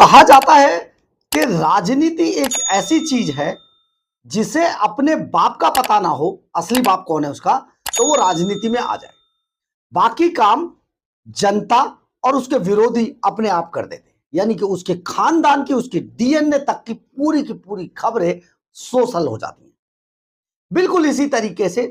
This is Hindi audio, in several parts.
कहा जाता है कि राजनीति एक ऐसी चीज है जिसे अपने बाप का पता ना हो, असली बाप कौन है उसका, तो वो राजनीति में आ जाए। बाकी काम जनता और उसके विरोधी अपने आप कर देते हैं। यानी कि उसके खानदान की, उसके डीएनए तक की पूरी खबरें सोशल हो जाती हैं। बिल्कुल इसी तरीके से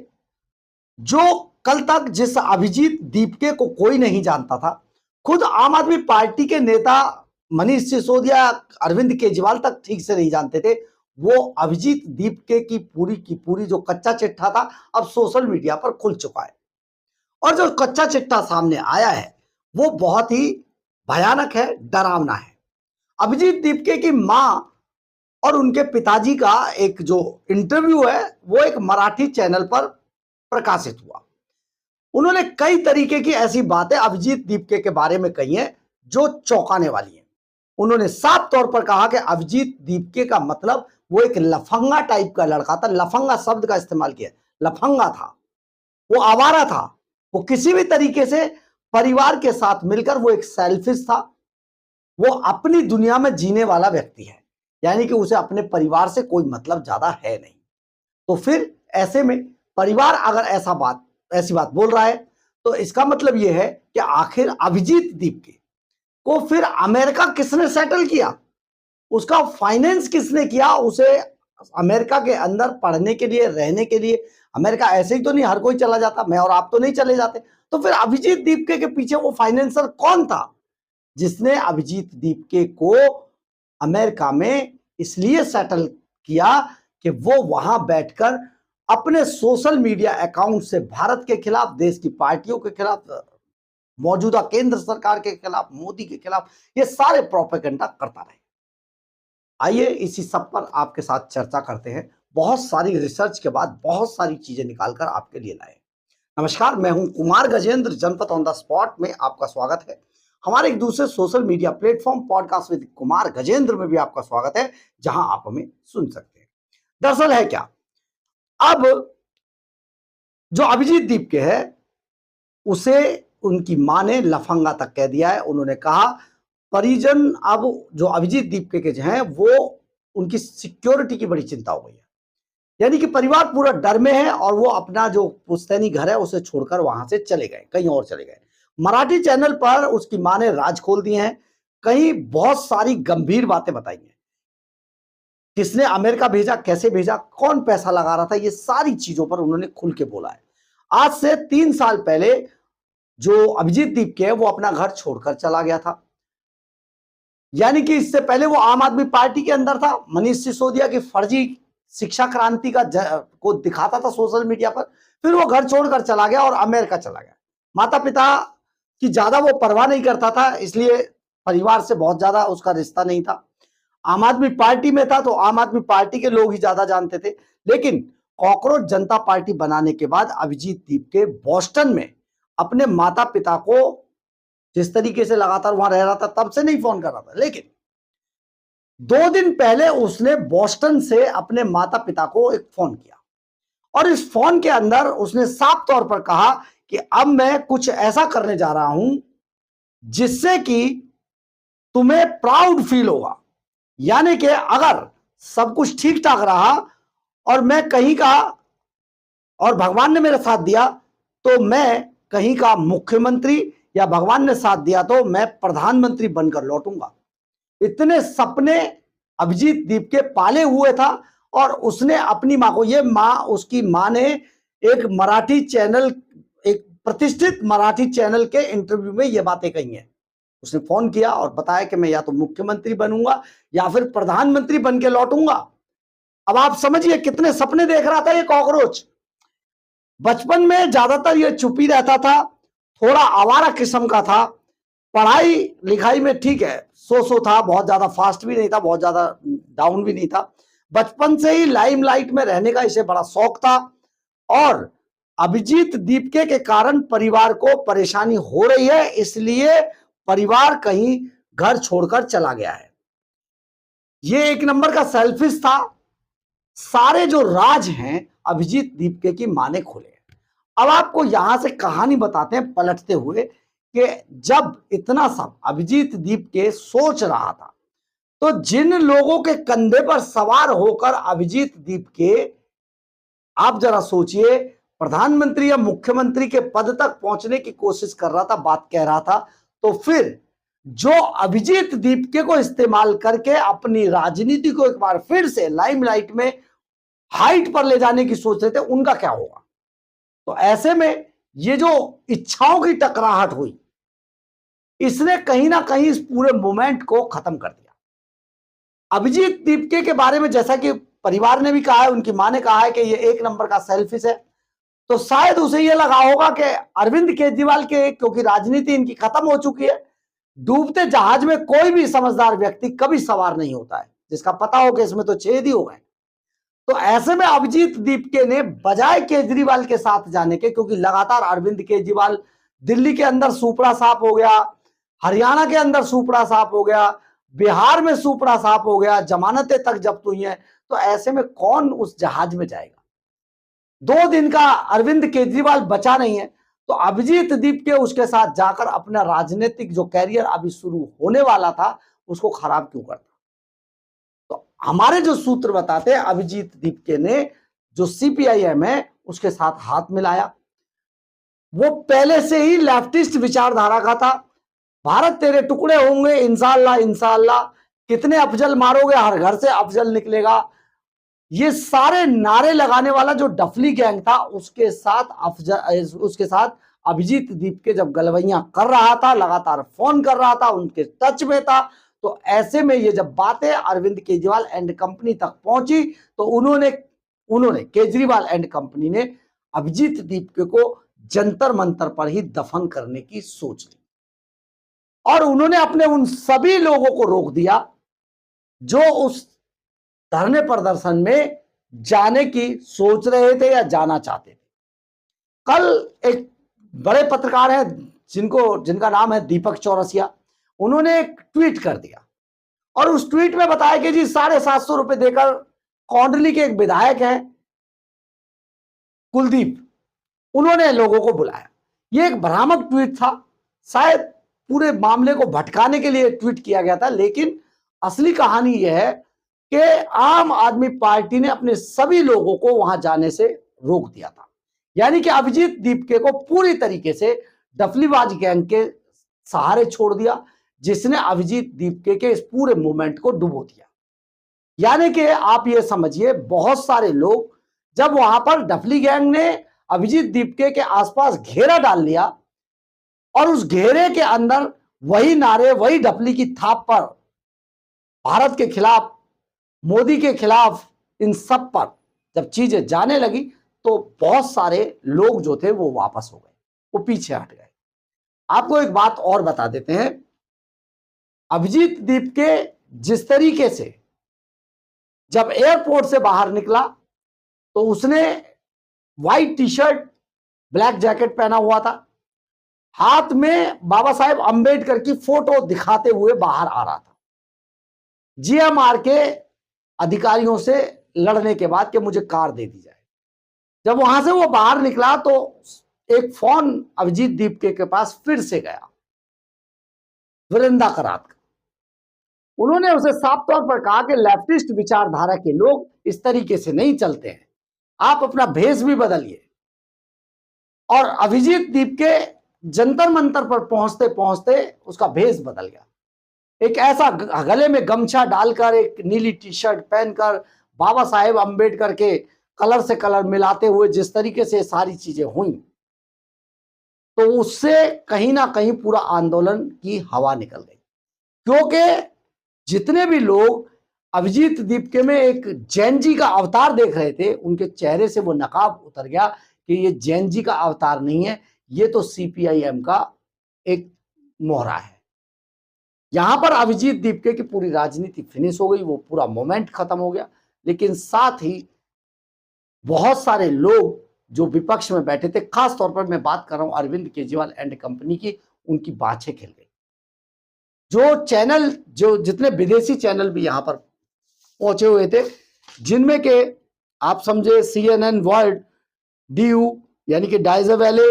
जो कल तक जिस अभिजीत दीपके को कोई नहीं जानता था, खुद आम आदमी पार्टी के नेता मनीष सिसोदिया, अरविंद केजरीवाल तक ठीक से नहीं जानते थे, वो अभिजीत दीपके की पूरी जो कच्चा चिट्ठा था अब सोशल मीडिया पर खुल चुका है। और जो कच्चा चिट्ठा सामने आया है वो बहुत ही भयानक है, डरावना है। अभिजीत दीपके की मां और उनके पिताजी का एक जो इंटरव्यू है वो एक मराठी चैनल पर प्रकाशित हुआ। उन्होंने कई तरीके की ऐसी बातें अभिजीत दीपके के बारे में कही हैं जो चौंकाने वाली हैं। उन्होंने साफ तौर पर कहा कि अभिजीत दीपके का मतलब वो एक लफंगा टाइप का लड़का था। लफंगा शब्द का इस्तेमाल किया, लफंगा था, वो आवारा था, वो किसी भी तरीके से परिवार के साथ मिलकर वो एक सेल्फिश था, वो अपनी दुनिया में जीने वाला व्यक्ति है, यानी कि उसे अपने परिवार से कोई मतलब ज्यादा है नहीं। तो फिर ऐसे में परिवार अगर ऐसी बात बोल रहा है तो इसका मतलब यह है कि आखिर अभिजीत दीपके को फिर अमेरिका किसने सेटल किया, उसका फाइनेंस किसने किया, उसे अमेरिका के अंदर पढ़ने के लिए, रहने के लिए। अमेरिका ऐसे ही तो नहीं हर कोई चला जाता, मैं और आप तो नहीं चले जाते। तो फिर अभिजीत दीपके के पीछे वो फाइनेंसर कौन था जिसने अभिजीत दीपके को अमेरिका में इसलिए सेटल किया कि वो वहां बैठकर अपने सोशल मीडिया अकाउंट से भारत के खिलाफ, देश की पार्टियों के खिलाफ, मौजूदा केंद्र सरकार के खिलाफ, मोदी के खिलाफ ये सारे प्रोपेगेंडा करता रहे। आइए इसी सब पर आपके साथ चर्चा करते हैं। बहुत सारी रिसर्च के बाद बहुत सारी चीजें निकालकर आपके लिए लाए। नमस्कार, मैं हूं कुमार गजेंद्र। जनपद ऑन द स्पॉट में आपका स्वागत है। हमारे एक दूसरे social media platform podcast with Kumar Gajendra में भी आपका स्वागत है, जहां आप हमें सुन सकते हैं। दरअसल है क्या, अब जो अभिजीत दीपके है उसे उनकी मां ने लफंगा तक कह दिया है। उन्होंने कहा परिजन, अब जो अभिजीत दीपके के हैं वो उनकी सिक्योरिटी की बड़ी चिंता हो गई है। यानी कि परिवार पूरा डर में है और वो अपना जो पुश्तैनी घर है उसे छोड़कर वहां से चले गए, कहीं और चले गए। मराठी चैनल पर उसकी मां ने राज खोल दिए हैं, कहीं बहुत सारी गंभीर बातें बताई हैं। किसने अमेरिका भेजा, कैसे भेजा, कौन पैसा लगा रहा था, ये सारी चीजों पर उन्होंने खुल के बोला है। आज से 3 साल पहले जो अभिजीत दीपके है वो अपना घर छोड़कर चला गया था। यानी कि इससे पहले वो आम आदमी पार्टी के अंदर था, मनीष सिसोदिया की फर्जी शिक्षा क्रांति को दिखाता था सोशल मीडिया पर। फिर वो घर छोड़कर चला गया और अमेरिका चला गया। माता पिता की ज्यादा वो परवाह नहीं करता था, इसलिए परिवार से बहुत ज्यादा उसका रिश्ता नहीं था। आम आदमी पार्टी में था तो आम आदमी पार्टी के लोग ही ज्यादा जानते थे। लेकिन कॉकरोच जनता पार्टी बनाने के बाद अभिजीत दीपके बॉस्टन में अपने माता पिता को, जिस तरीके से लगातार वहां रह रहा था तब से नहीं फोन कर रहा था, लेकिन 2 दिन पहले उसने बॉस्टन से अपने माता पिता को एक फोन किया और इस फोन के अंदर उसने साफ तौर पर कहा कि अब मैं कुछ ऐसा करने जा रहा हूं जिससे कि तुम्हें प्राउड फील होगा। यानी कि अगर सब कुछ ठीक ठाक रहा और मैं कहीं का, और भगवान ने मेरा साथ दिया तो मैं कहीं का मुख्यमंत्री, या भगवान ने साथ दिया तो मैं प्रधानमंत्री बनकर लौटूंगा। इतने सपने अभिजीत दीपके पाले हुए था और उसने अपनी मां को, ये मां, उसकी मां ने एक मराठी चैनल, एक प्रतिष्ठित मराठी चैनल के इंटरव्यू में ये बातें कही हैं। उसने फोन किया और बताया कि मैं या तो मुख्यमंत्री बनूंगा या फिर प्रधानमंत्री बन के लौटूंगा। अब आप समझिए कितने सपने देख रहा था ये कॉकरोच। बचपन में ज्यादातर ये चुप ही रहता था, थोड़ा आवारा किस्म का था। पढ़ाई लिखाई में ठीक है, सो था, बहुत ज्यादा फास्ट भी नहीं था, बहुत ज्यादा डाउन भी नहीं था। बचपन से ही लाइमलाइट में रहने का इसे बड़ा शौक था और अभिजीत दीपके के कारण परिवार को परेशानी हो रही है, इसलिए परिवार कहीं घर छोड़कर चला गया है। ये एक नंबर का सेल्फिश था। सारे जो राज हैं अभिजीत दीपके की मां ने खोले। अब आपको यहां से कहानी बताते हैं पलटते हुए कि जब इतना सब अभिजीत दीपके सोच रहा था तो जिन लोगों के कंधे पर सवार होकर अभिजीत दीप के, आप जरा सोचिए, प्रधानमंत्री या मुख्यमंत्री के पद तक पहुंचने की कोशिश कर रहा था, बात कह रहा था, तो फिर जो अभिजीत दीपके को इस्तेमाल करके अपनी राजनीति को एक बार फिर से लाइमलाइट में हाइट पर ले जाने की सोच रहे थे, उनका क्या होगा? तो ऐसे में ये जो इच्छाओं की टकराहट हुई, इसने कहीं ना कहीं इस पूरे मूवमेंट को खत्म कर दिया। अभिजीत दीपके के बारे में जैसा कि परिवार ने भी कहा है, उनकी मां ने कहा है कि ये एक नंबर का सेल्फिश है, तो शायद उसे ये लगा होगा कि अरविंद केजरीवाल के, क्योंकि राजनीति इनकी खत्म हो चुकी है, डूबते जहाज में कोई भी समझदार व्यक्ति कभी सवार नहीं होता है, जिसका पता हो कि इसमें तो छेद ही हो गए। तो ऐसे में अभिजीत दीपके ने बजाय केजरीवाल के साथ जाने के, क्योंकि लगातार अरविंद केजरीवाल दिल्ली के अंदर सुपड़ा साफ हो गया, हरियाणा के अंदर सुपड़ा साफ हो गया, बिहार में सुपड़ा साफ हो गया, जमानतें तक जब्त हुई हैं, तो ऐसे में कौन उस जहाज में जाएगा? 2 दिन का अरविंद केजरीवाल बचा नहीं है, तो अभिजीत दीपके उसके साथ जाकर अपना राजनीतिक जो कैरियर अभी शुरू होने वाला था, उसको खराब क्यों करता? तो हमारे जो सूत्र बताते हैं, अभिजीत दीपके ने जो सीपीआईएम है उसके साथ हाथ मिलाया। वो पहले से ही लेफ्टिस्ट विचारधारा का था। भारत तेरे टुकड़े होंगे इंशाअल्लाह इंशाअल्लाह, कितने अफजल मारोगे हर घर से अफजल निकलेगा, ये सारे नारे लगाने वाला जो डफली गैंग था, उसके साथ अभिजीत दीपके जब गलवैया कर रहा था, लगातार फोन कर रहा था, उनके टच में था। तो ऐसे में ये जब बातें अरविंद केजरीवाल एंड कंपनी तक पहुंची, तो उन्होंने केजरीवाल एंड कंपनी ने अभिजीत दीपके को जंतर मंतर पर ही दफन करने की सोच ली, और उन्होंने अपने उन सभी लोगों को रोक दिया जो उस धरने प्रदर्शन में जाने की सोच रहे थे या जाना चाहते थे। कल एक बड़े पत्रकार हैं जिनका नाम है दीपक चौरसिया, उन्होंने एक ट्वीट कर दिया, और उस ट्वीट में बताया कि जी 750 रुपए देकर कौंडली के एक विधायक हैं कुलदीप, उन्होंने लोगों को बुलाया। यह एक भ्रामक ट्वीट था, शायद पूरे मामले को भटकाने के लिए ट्वीट किया गया था, लेकिन असली कहानी यह है कि आम आदमी पार्टी ने अपने सभी लोगों को वहां जाने से रोक दिया था। यानी कि अभिजीत दीपके को पूरी तरीके से डफलीबाज गैंग के सहारे छोड़ दिया, जिसने अभिजीत दीपके के इस पूरे मूवमेंट को डुबो दिया। यानी कि आप ये समझिए, बहुत सारे लोग जब वहां पर डफली गैंग ने अभिजीत दीपके के आसपास घेरा डाल लिया, और उस घेरे के अंदर वही नारे, वही डफली की थाप पर भारत के खिलाफ, मोदी के खिलाफ, इन सब पर जब चीजें जाने लगी, तो बहुत सारे लोग जो थे वो वापस हो गए, वो पीछे हट गए। आपको एक बात और बता देते हैं, अभिजीत दीपके जिस तरीके से जब एयरपोर्ट से बाहर निकला, तो उसने white T shirt, black jacket पहना हुआ था, हाथ में बाबा साहेब अंबेडकर की फोटो दिखाते हुए बाहर आ रहा था, जीएमआर के अधिकारियों से लड़ने के बाद कि मुझे कार दे दी जाए। जब वहां से वो बाहर निकला, तो एक फोन अभिजीत दीपके के पास फिर से गया, वीरेंद्र करात का। उन्होंने उसे साफ तौर पर कहा कि लेफ्टिस्ट विचारधारा के लोग इस तरीके से नहीं चलते हैं, आप अपना भेष भी बदलिए। और अभिजीत दीपके जंतर मंतर पर पहुंचते पहुंचते उसका भेष बदल गया। एक ऐसा गले में गमछा डालकर, एक नीली टी शर्ट पहनकर, बाबा साहेब अंबेडकर के कलर से कलर मिलाते हुए जिस तरीके से सारी चीजें हुई, तो उससे कहीं ना कहीं पूरा आंदोलन की हवा निकल गई। क्योंकि जितने भी लोग अभिजीत दीपके में एक जैन जी का अवतार देख रहे थे, उनके चेहरे से वो नकाब उतर गया कि ये जैन जी का अवतार नहीं है, ये तो सीपीआईएम का एक मोहरा है। यहां पर अभिजीत दीपके की पूरी राजनीति फिनिश हो गई, वो पूरा मोमेंट खत्म हो गया। लेकिन साथ ही बहुत सारे लोग जो विपक्ष में बैठे थे, खास तौर पर मैं बात कर रहा हूं अरविंद केजरीवाल एंड कंपनी की, उनकी बाछें खेल गई। जो चैनल, जो जितने विदेशी चैनल भी यहां पर पहुंचे हुए थे, जिनमें के आप समझे CNN वर्ल्ड, DU यानी कि डाइजे वेले,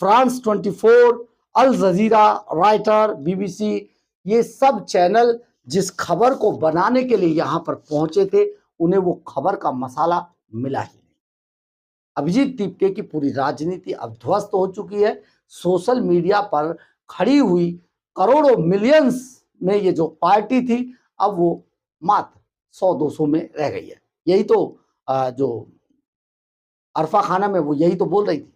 France 24, अल जजीरा, राइटर, BBC, ये सब चैनल जिस खबर को बनाने के लिए यहां पर पहुंचे थे उन्हें वो खबर का मसाला मिला ही नहीं। अभिजीत दीपके की पूरी राजनीति अब ध्वस्त हो चुकी है। सोशल मीडिया पर खड़ी हुई करोड़ों मिलियंस में ये जो पार्टी थी अब वो मात्र 100-200 में रह गई है। यही तो जो अरफा खाना में वो यही तो बोल रही थी।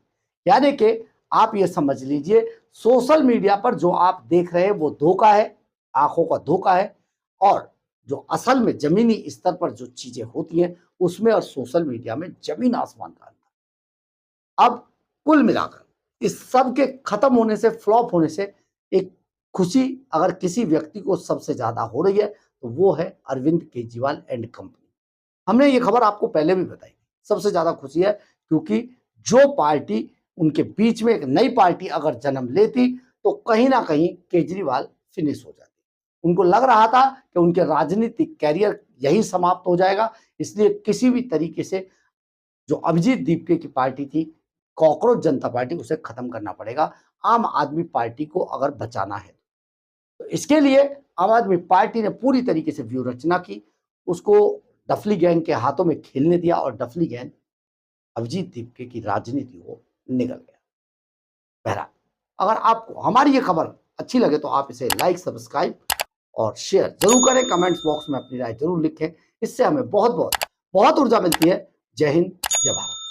यानी कि आप ये समझ लीजिए सोशल मीडिया पर जो आप देख रहे हैं वो धोखा है, आंखों का धोखा है, और जो असल में जमीनी स्तर पर जो चीजें होती हैं उसमें और सोशल मीडिया में जमीन आसमान का अंतर। अब कुल मिलाकर इस सब के खत्म होने से, फ्लॉप होने से एक खुशी अगर किसी व्यक्ति को सबसे ज्यादा हो रही है तो वो है अरविंद केजरीवाल एंड कंपनी। हमने ये खबर आपको पहले भी बताई, सबसे ज्यादा खुशी है क्योंकि जो पार्टी उनके बीच में एक नई पार्टी अगर जन्म लेती तो कहीं ना कहीं केजरीवाल फिनिश हो जाती। उनको लग रहा था कि उनके राजनीतिक कैरियर यही समाप्त हो जाएगा, इसलिए किसी भी तरीके से जो अभिजीत दीपके की पार्टी थी कॉकरोच जनता पार्टी, उसे खत्म करना पड़ेगा आम आदमी पार्टी को अगर बचाना है। तो इसके लिए आम आदमी पार्टी ने पूरी तरीके से व्यूह रचना की, उसको डफली गैंग के हाथों में खेलने दिया और डफली गैंग अभिजीत दीपके की राजनीति को निगल गया। बहरहाल अगर आपको हमारी ये खबर अच्छी लगे तो आप इसे लाइक, सब्सक्राइब और शेयर जरूर करें। कमेंट्स बॉक्स में अपनी राय जरूर लिखें, इससे हमें बहुत बहुत बहुत ऊर्जा मिलती है। जय हिंद, जय भारत।